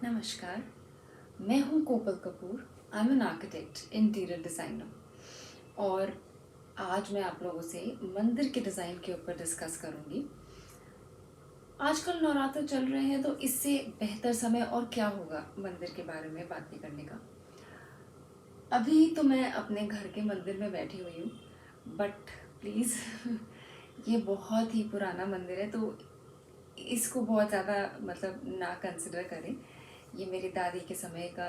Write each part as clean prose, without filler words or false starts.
नमस्कार, मैं हूँ कोपल Kapoor. I am an architect, interior designer और आज मैं आप लोगों से मंदिर के डिज़ाइन के ऊपर डिस्कस करूँगी। आजकल नवरात्र चल रहे हैं तो इससे बेहतर समय और क्या होगा मंदिर के बारे में बातें करने का। अभी तो मैं अपने घर के मंदिर में बैठी हुई हूँ, बट प्लीज़ ये बहुत ही पुराना मंदिर है तो इसको बहुत ज़्यादा ना कंसिडर करें। ये मेरी दादी के समय का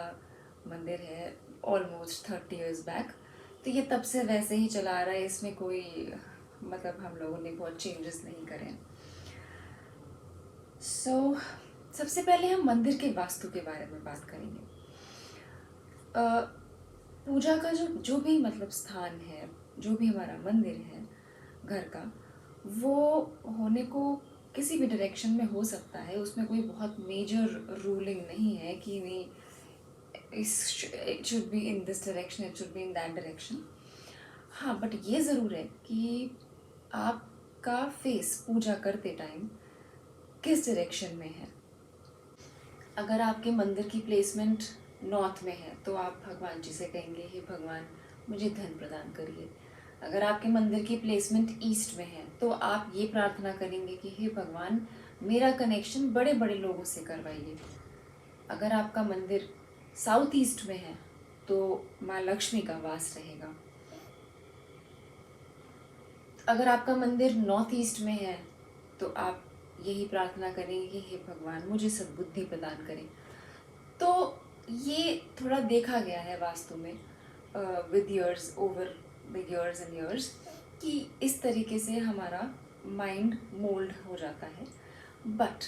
मंदिर है, ऑलमोस्ट 30 इयर्स बैक। तो ये तब से वैसे ही चला आ रहा है, इसमें कोई हम लोगों ने बहुत चेंजेस नहीं करे हैं। सबसे पहले हम मंदिर के वास्तु के बारे में बात करेंगे। अ, पूजा का जो जो भी स्थान है, जो भी हमारा मंदिर है घर का, वो होने को किसी भी डायरेक्शन में हो सकता है। उसमें कोई बहुत मेजर रूलिंग नहीं है कि नहीं it should be in this direction, it should be in that direction. हाँ, बट ये ज़रूर है कि आपका फेस पूजा करते टाइम किस डायरेक्शन में है। अगर आपके मंदिर की प्लेसमेंट नॉर्थ में है तो आप भगवान जी से कहेंगे, हे भगवान मुझे धन प्रदान करिए। अगर आपके मंदिर की प्लेसमेंट ईस्ट में है तो आप ये प्रार्थना करेंगे कि हे भगवान मेरा कनेक्शन बड़े बड़े लोगों से करवाइए। अगर आपका मंदिर साउथ ईस्ट में है तो माँ लक्ष्मी का वास रहेगा। अगर आपका मंदिर नॉर्थ ईस्ट में है तो आप यही प्रार्थना करेंगे कि हे भगवान मुझे सद्बुद्धि प्रदान करें। तो ये थोड़ा देखा गया है वास्तु में with years, over the years and years, कि इस तरीके से हमारा माइंड मोल्ड हो जाता है। बट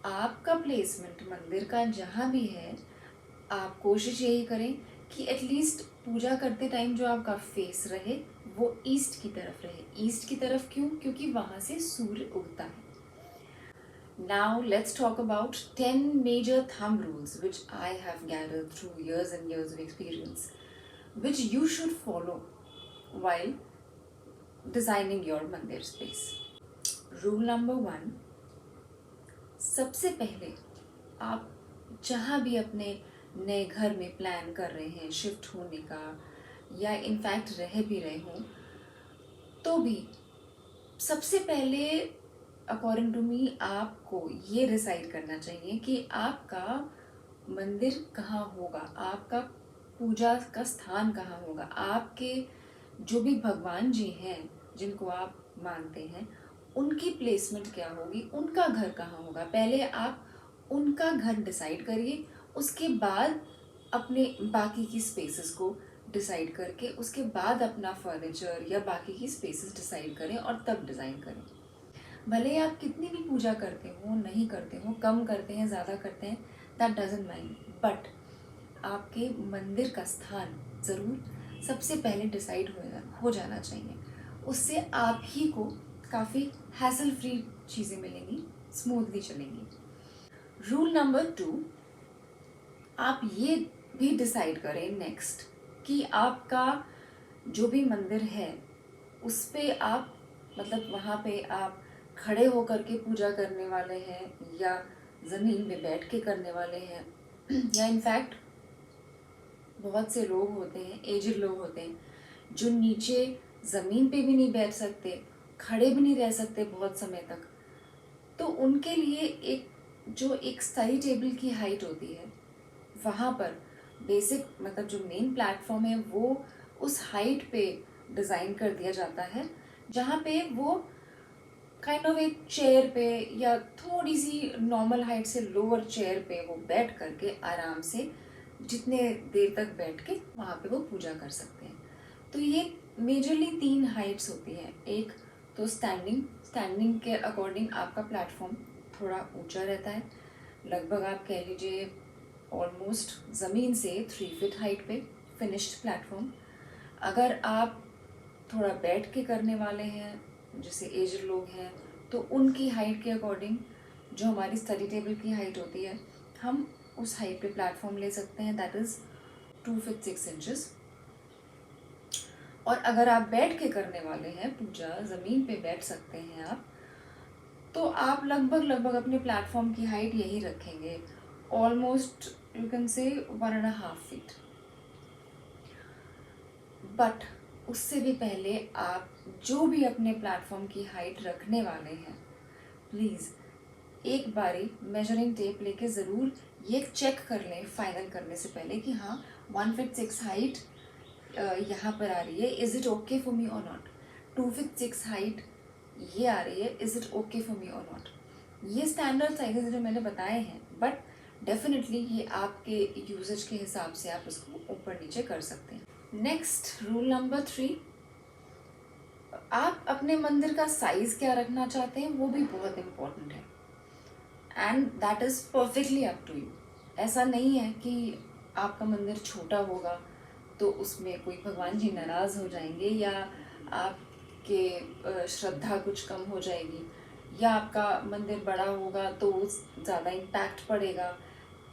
आपका प्लेसमेंट मंदिर का जहाँ भी है, आप कोशिश यही करें कि एटलीस्ट पूजा करते टाइम जो आपका फेस रहे वो ईस्ट की तरफ रहे। ईस्ट की तरफ क्यों? क्योंकि वहाँ से सूर्य उगता है। Now let's talk about 10 major thumb rules which I have gathered through years and years of experience, which you should follow while designing your mandir space. Rule number 1, सबसे पहले आप जहाँ भी अपने नए घर में प्लान कर रहे हैं शिफ्ट होने का, या इनफैक्ट रह भी रहे हों, तो भी सबसे पहले अकॉर्डिंग टू मी आपको ये डिसाइड करना चाहिए कि आपका मंदिर कहाँ होगा, आपका पूजा का स्थान कहाँ होगा। आपके जो भी भगवान जी हैं जिनको आप मानते हैं उनकी प्लेसमेंट क्या होगी, उनका घर कहाँ होगा। पहले आप उनका घर डिसाइड करिए, उसके बाद अपने बाकी की स्पेसेस को डिसाइड करके उसके बाद अपना फर्नीचर या बाकी की स्पेसेस डिसाइड करें और तब डिज़ाइन करें। भले ही आप कितनी भी पूजा करते हो, नहीं करते हो, कम करते हैं, ज़्यादा करते हैं, दैट डजंट माइंड, बट आपके मंदिर का स्थान ज़रूर सबसे पहले डिसाइड हो जाना चाहिए। उससे आप ही को काफ़ी हैसल फ्री चीज़ें मिलेंगी, स्मूथली चलेंगी। रूल नंबर 2, आप ये भी डिसाइड करें नेक्स्ट कि आपका जो भी मंदिर है उस पे आप वहाँ पे आप खड़े होकर के पूजा करने वाले हैं या ज़मीन पे बैठ के करने वाले हैं या इनफैक्ट बहुत से लोग होते हैं, एजड लोग होते हैं जो नीचे ज़मीन पे भी नहीं बैठ सकते, खड़े भी नहीं रह सकते बहुत समय तक। तो उनके लिए एक स्टडी टेबल की हाइट होती है, वहाँ पर बेसिक जो मेन प्लेटफॉर्म है वो उस हाइट पे डिज़ाइन कर दिया जाता है, जहाँ पे वो काइंड ऑफ एक चेयर पे या थोड़ी सी नॉर्मल हाइट से लोअर चेयर पे वो बैठ करके आराम से जितने देर तक बैठ के वहाँ पे वो पूजा कर सकते हैं। तो ये मेजरली 3 हाइट्स होती हैं। एक तो स्टैंडिंग के अकॉर्डिंग आपका प्लेटफॉर्म थोड़ा ऊंचा रहता है, लगभग आप कह लीजिए ऑलमोस्ट ज़मीन से 3 फीट हाइट पे फिनिश्ड प्लेटफॉर्म। अगर आप थोड़ा बैठ के करने वाले हैं, जैसे एजड लोग हैं, तो उनकी हाइट के अकॉर्डिंग जो हमारी स्टडी टेबल की हाइट होती है, हम उस हाइट पे प्लेटफॉर्म ले सकते हैं, दैट इज़ 2 फीट 6 इंचेस। और अगर आप बैठ के करने वाले हैं पूजा, ज़मीन पे बैठ सकते हैं आप, तो आप लगभग अपने प्लेटफॉर्म की हाइट यही रखेंगे, almost you can say 1.5 feet. But उससे भी पहले आप जो भी अपने प्लेटफॉर्म की हाइट रखने वाले हैं, प्लीज़ एक बारी मेजरिंग टेप लेके ज़रूर ये चेक कर लें फाइनल करने से पहले कि हाँ 1 feet 6 हाइट यहाँ पर आ रही है, is it okay for me और नॉट. 2 feet 6 हाइट ये आ रही है, is it okay for me और नॉट. ये स्टैंडर्ड साइजेस जो मैंने बताए हैं, बट डेफिनेटली ये आपके यूजेज के हिसाब से आप उसको ऊपर नीचे कर सकते हैं. नेक्स्ट रूल नंबर 3, आप अपने मंदिर का साइज क्या रखना चाहते हैं वो भी बहुत इम्पोर्टेंट है. And that is perfectly up to you. ऐसा नहीं है कि आपका मंदिर छोटा होगा तो उसमें कोई भगवान जी नाराज़ हो जाएंगे, या आपके श्रद्धा कुछ कम हो जाएगी, या आपका मंदिर बड़ा होगा तो ज़्यादा इम्पैक्ट पड़ेगा.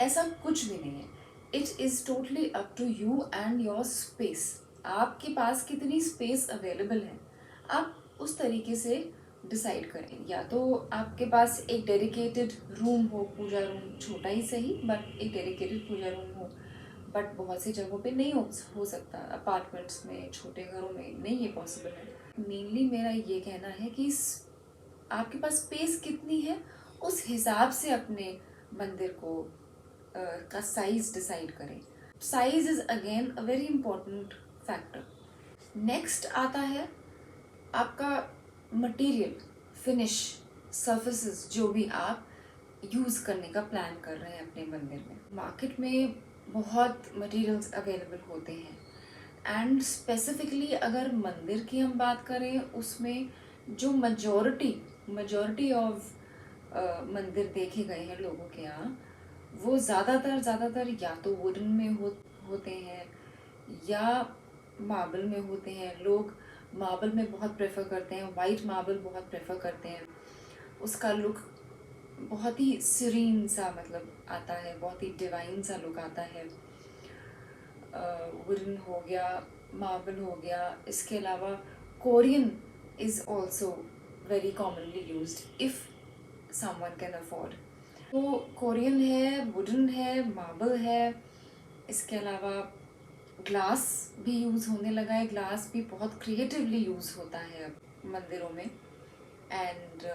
ऐसा कुछ भी नहीं है. It is totally up to you and your space. आपके पास कितनी स्पेस अवेलेबल है आप उस तरीके से डिसाइड करें. या तो आपके पास एक डेडिकेटेड रूम हो, पूजा रूम, छोटा ही सही बट एक डेडिकेटेड पूजा रूम हो. बट बहुत सी जगहों पे नहीं हो सकता. अपार्टमेंट्स में, छोटे घरों में नहीं ये पॉसिबल है. मेनली मेरा ये कहना है कि आपके पास स्पेस कितनी है उस हिसाब से अपने मंदिर को का साइज डिसाइड करें. Size is again a very important factor. Next आता है आपका मटेरियल, फिनिश, सर्फेसिस जो भी आप यूज़ करने का प्लान कर रहे हैं अपने मंदिर में. मार्केट में बहुत मटेरियल्स अवेलेबल होते हैं. एंड स्पेसिफिकली अगर मंदिर की हम बात करें, उसमें जो मेजॉरिटी ऑफ मंदिर देखे गए हैं लोगों के यहाँ, वो ज़्यादातर या तो वुडन में होते हैं या मार्बल में होते हैं. लोग मार्बल में बहुत प्रेफर करते हैं, वाइट मार्बल बहुत प्रेफर करते हैं. उसका लुक बहुत ही सीरीन सा मतलब आता है, बहुत ही डिवाइन सा लुक आता है. वुडन हो गया, मार्बल हो गया. इसके अलावा Korean is also very commonly used if someone can afford. तो कोरियन है, वुडन है, मार्बल है. इसके अलावा ग्लास भी यूज़ होने लगा है. ग्लास भी बहुत क्रिएटिवली यूज़ होता है मंदिरों में. एंड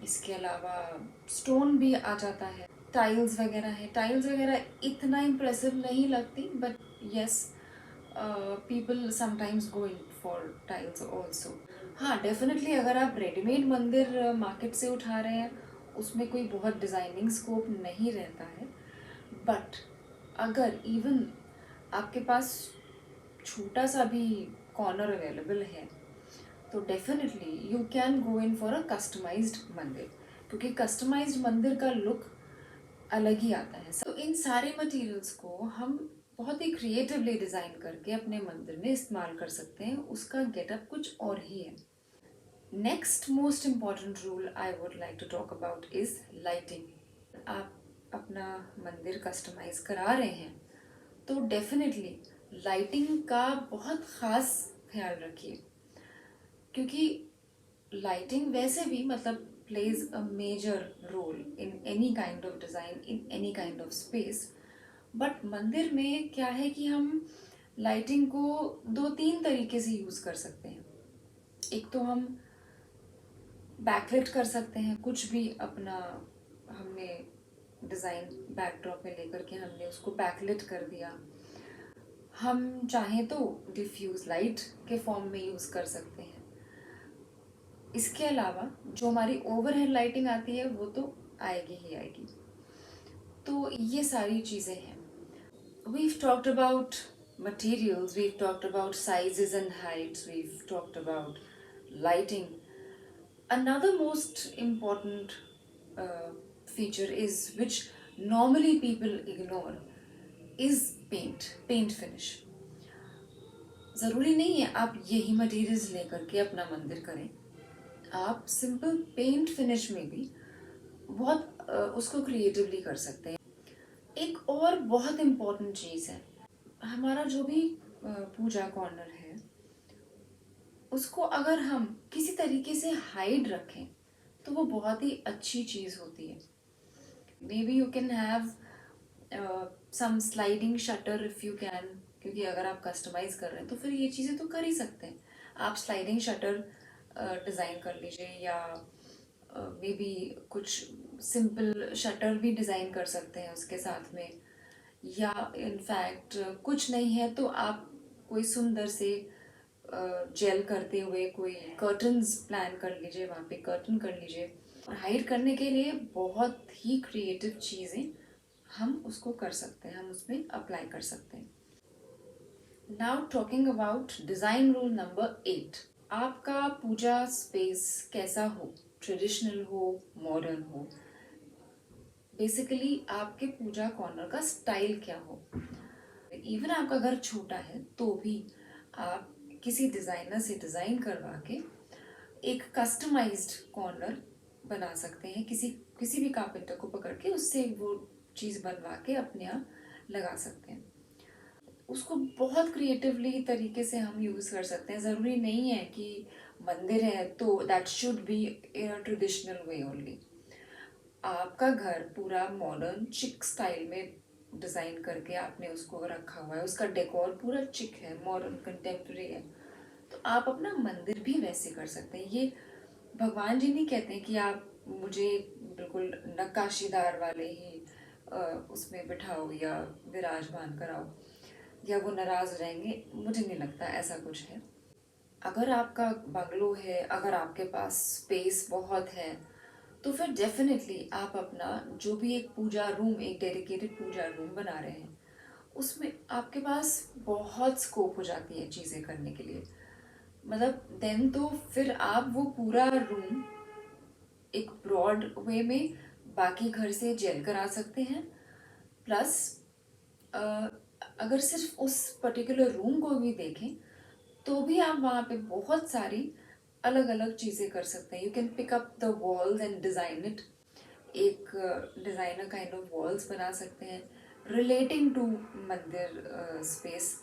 इसके अलावा स्टोन भी आ जाता है. टाइल्स वगैरह है. टाइल्स वगैरह इतना इम्प्रेसिव नहीं लगती, but yes, people sometimes go in for tiles also. हाँ, डेफिनेटली अगर आप रेडीमेड मंदिर मार्केट से उठा रहे हैं उसमें कोई बहुत डिज़ाइनिंग स्कोप नहीं रहता है. बट अगर इवन आपके पास छोटा सा भी कॉर्नर अवेलेबल है तो definitely you can go in for a customized mandir, क्योंकि कस्टमाइज्ड मंदिर का लुक अलग ही आता है. तो इन सारे मटेरियल्स को हम बहुत ही क्रिएटिवली डिज़ाइन करके अपने मंदिर में इस्तेमाल कर सकते हैं. उसका गेटअप कुछ और ही है. Next most important rule I would like to talk about is lighting. आप अपना मंदिर कस्टमाइज करा रहे हैं तो डेफिनेटली लाइटिंग का बहुत ख़ास ख्याल रखिए, क्योंकि लाइटिंग वैसे भी मतलब plays a major role in any kind of design, in any kind of space. But मंदिर में क्या है कि हम लाइटिंग को 2-3 तरीके से यूज़ कर सकते हैं. एक तो हम बैकलिट कर सकते हैं. कुछ भी अपना हमने डिज़ाइन बैकड्रॉप में लेकर के हमने उसको बैकलिट कर दिया. हम चाहें तो डिफ्यूज़ लाइट के फॉर्म में यूज़ कर सकते हैं. इसके अलावा जो हमारी ओवरहेड लाइटिंग आती है वो तो आएगी ही आएगी. तो ये सारी चीज़ें हैं. We've talked about materials, we've talked about sizes and heights, we've talked about lighting. Another most important feature is which normally people ignore is paint finish. ज़रूरी नहीं है आप यही मटेरियल्स लेकर के अपना मंदिर करें. आप सिंपल पेंट फिनिश में भी बहुत उसको क्रिएटिवली कर सकते हैं. एक और बहुत इम्पॉर्टेंट चीज़ है, हमारा जो भी पूजा कॉर्नर है उसको अगर हम किसी तरीके से हाइड रखें तो वो बहुत ही अच्छी चीज़ होती है. Maybe you can have some sliding shutter if you can, क्योंकि अगर आप कस्टमाइज़ कर रहे हैं तो फिर ये चीज़ें तो कर ही सकते हैं। आप स्लाइडिंग शटर डिज़ाइन कर लीजिए, या मे बी कुछ सिंपल शटर भी डिज़ाइन कर सकते हैं उसके साथ में। या इनफैक्ट कुछ नहीं है तो आप कोई सुंदर से जेल करते हुए कोई कर्टन्स प्लान कर लीजिए, वहाँ पे कर्टन कर लीजिए। और हाइड करने के लिए बहुत ही क्रिएटिव चीज़ें हम उसको कर सकते हैं, हम उसमें अप्लाई कर सकते हैं। Now talking about design rule number 8। आपका पूजा स्पेस कैसा हो, ट्रेडिशनल हो, मॉडर्न हो, बेसिकली आपके पूजा कॉर्नर का स्टाइल क्या हो। इवन आपका घर छोटा है तो भी आप किसी डिज़ाइनर से डिज़ाइन करवा के एक कस्टमाइज्ड कॉर्नर बना सकते हैं। किसी किसी भी कारपेंटर को पकड़ के उससे वो चीज़ बनवा के अपने यहाँ लगा सकते हैं। उसको बहुत क्रिएटिवली तरीके से हम यूज़ कर सकते हैं। ज़रूरी नहीं है कि मंदिर है तो that should be in a traditional way only. आपका घर पूरा मॉडर्न चिक स्टाइल में डिज़ाइन करके आपने उसको रखा हुआ है, उसका डेकोर पूरा चिक है, मॉडर्न कंटेम्प्रेरी है, तो आप अपना मंदिर भी वैसे कर सकते हैं। ये भगवान जी नहीं कहते हैं कि आप मुझे बिल्कुल नक्काशीदार वाले ही उसमें बिठाओ या विराजमान कराओ या वो नाराज़ हो जाएंगे। मुझे नहीं लगता ऐसा कुछ है। अगर आपका बंगलो है, अगर आपके पास स्पेस बहुत है, तो फिर डेफिनेटली आप अपना जो भी एक पूजा रूम, एक डेडिकेटेड पूजा रूम बना रहे हैं, उसमें आपके पास बहुत स्कोप हो जाती है चीज़ें करने के लिए। मतलब देन तो फिर आप वो पूरा रूम एक ब्रॉड वे में बाकी घर से जेल करा सकते हैं। प्लस अगर सिर्फ उस पर्टिकुलर रूम को भी देखें तो भी आप वहाँ पे बहुत सारी अलग अलग चीज़ें कर सकते हैं। You can pick up the walls and design it. एक डिज़ाइनर काइंड ऑफ वॉल्स बना सकते हैं relating to mandir space.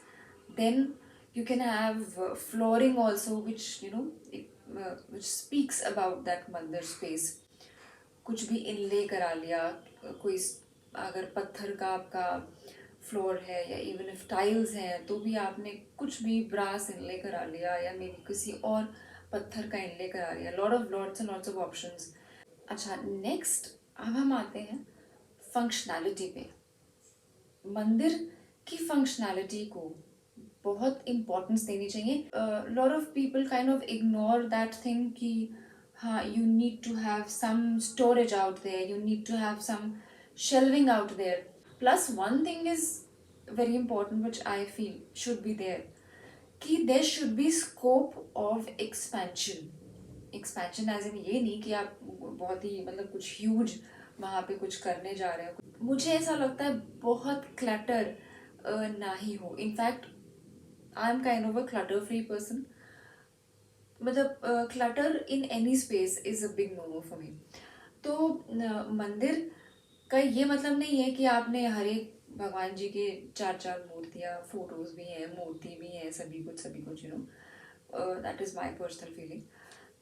Then you can have flooring also which which speaks about that mandir space। कुछ भी इनले करा लिया, कोई अगर पत्थर का आपका फ्लोर है या इवन इफ टाइल्स हैं तो भी आपने कुछ भी ब्रास इनले करा लिया या मे बी किसी और पत्थर का इनले करा लिया। Lots and lots of options. अच्छा, नेक्स्ट अब हम आते हैं फंक्शनैलिटी पे। मंदिर की फंक्शनैलिटी को बहुत इम्पोर्टेंस देनी चाहिए। Lot of people kind of ignore that thing कि हाँ, you need to have some storage out there, you need to have some shelving out there. Plus one thing is very important which I feel should be there, कि there should be scope of expansion. Expansion as in ये नहीं कि आप बहुत ही मतलब कुछ huge वहाँ पे कुछ करने जा रहे हो। मुझे ऐसा लगता है बहुत क्लटर ना ही हो। In fact I am kind of a clutter free person. मतलब clutter in any space is a big no no for me. तो मंदिर का ये मतलब नहीं है कि आपने हर एक भगवान जी के चार चार मूर्तियाँ, फोटोज भी हैं, मूर्ति भी है, सभी कुछ that is my personal feeling.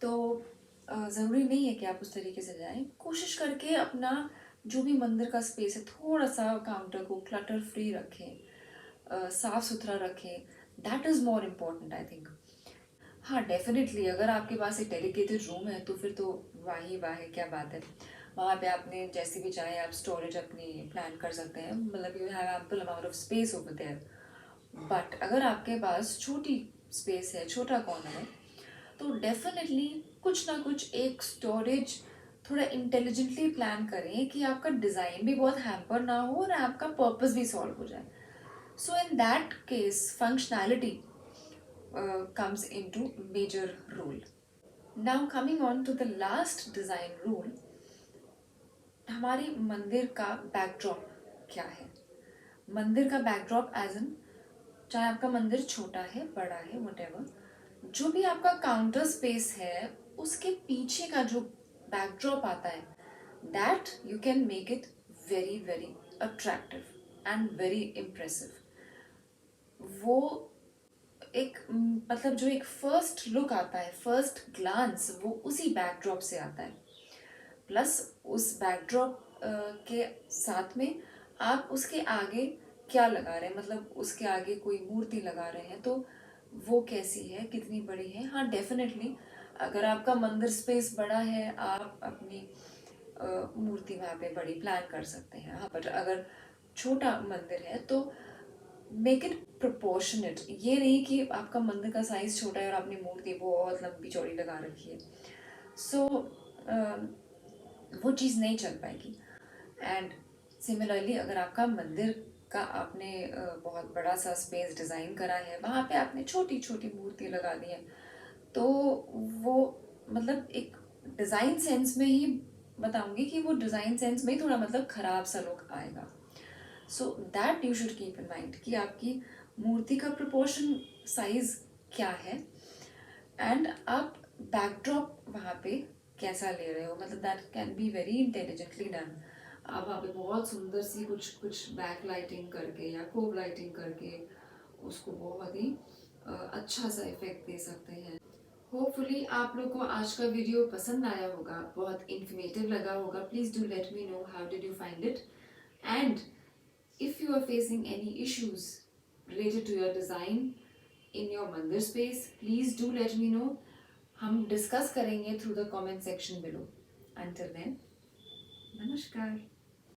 तो ज़रूरी नहीं है कि आप उस तरीके से जाएं। कोशिश करके अपना जो भी मंदिर का स्पेस है थोड़ा सा काउंटर को क्लटर फ्री रखें, साफ सुथरा रखें। That is more important I think. हाँ, डेफिनेटली अगर आपके पास एक डेडिकेटेड रूम है तो फिर तो वाह ही वाह है, क्या बात है। वहाँ पे आपने जैसे भी चाहे आप स्टोरेज अपनी प्लान कर सकते हैं। मतलब you have ample amount of space over there. But अगर आपके पास छोटी स्पेस है, छोटा कॉर्नर है, तो डेफिनेटली कुछ ना कुछ एक स्टोरेज थोड़ा इंटेलिजेंटली प्लान करें कि आपका डिज़ाइन भी बहुत हैम्पर ना हो और आपका पर्पस भी सॉल्व हो जाए। So in that case functionality comes into major role. Now coming on to the last design rule, हमारे मंदिर का बैकड्रॉप क्या है। मंदिर का बैकड्रॉप एज इन, चाहे आपका मंदिर छोटा है, बड़ा है, whatever, जो भी आपका काउंटर स्पेस है उसके पीछे का जो बैकड्रॉप आता है, that you can make it very very attractive and very impressive. वो एक मतलब जो एक फर्स्ट लुक आता है, फर्स्ट ग्लांस, वो उसी बैकड्रॉप से आता है। प्लस उस बैकड्रॉप के साथ में आप उसके आगे क्या लगा रहे हैं, मतलब उसके आगे कोई मूर्ति लगा रहे हैं तो वो कैसी है, कितनी बड़ी है। हाँ डेफिनेटली अगर आपका मंदिर स्पेस बड़ा है आप अपनी मूर्ति वहाँ पे बड़ी प्लान कर सकते हैं। हाँ बट अगर छोटा मंदिर है तो मेक इट प्रोपोर्शनेट। ये नहीं कि आपका मंदिर का साइज छोटा है और आपने मूर्ति बहुत लंबी चौड़ी लगा रखी है, सो वो चीज़ नहीं चल पाएगी। एंड सिमिलरली अगर आपका मंदिर का आपने बहुत बड़ा सा स्पेस डिज़ाइन करा है, वहाँ पे आपने छोटी छोटी मूर्ति लगा दी है, तो वो मतलब एक डिज़ाइन सेंस में ही बताऊंगी कि वो डिज़ाइन सेंस में ही थोड़ा मतलब ख़राब सा लुक आएगा। So that you should keep in mind कि आपकी मूर्ति का प्रोपोर्शन साइज क्या है, एंड आप बैकड्रॉप वहाँ पे कैसा ले रहे हो, मतलब that can be very intelligently done. आप वहाँ पे बहुत सुंदर सी कुछ कुछ बैक लाइटिंग करके या कोब लाइटिंग करके उसको बहुत ही अच्छा सा इफेक्ट दे सकते हैं। होपफुली आप लोग को आज का वीडियो पसंद आया होगा, बहुत इंफॉर्मेटिव लगा होगा। Please do let me know how did you find it, and if you are facing any issues related to your design in your mandir space, please do let me know. हम discuss करेंगे through the comment section below. Until then, नमस्कार।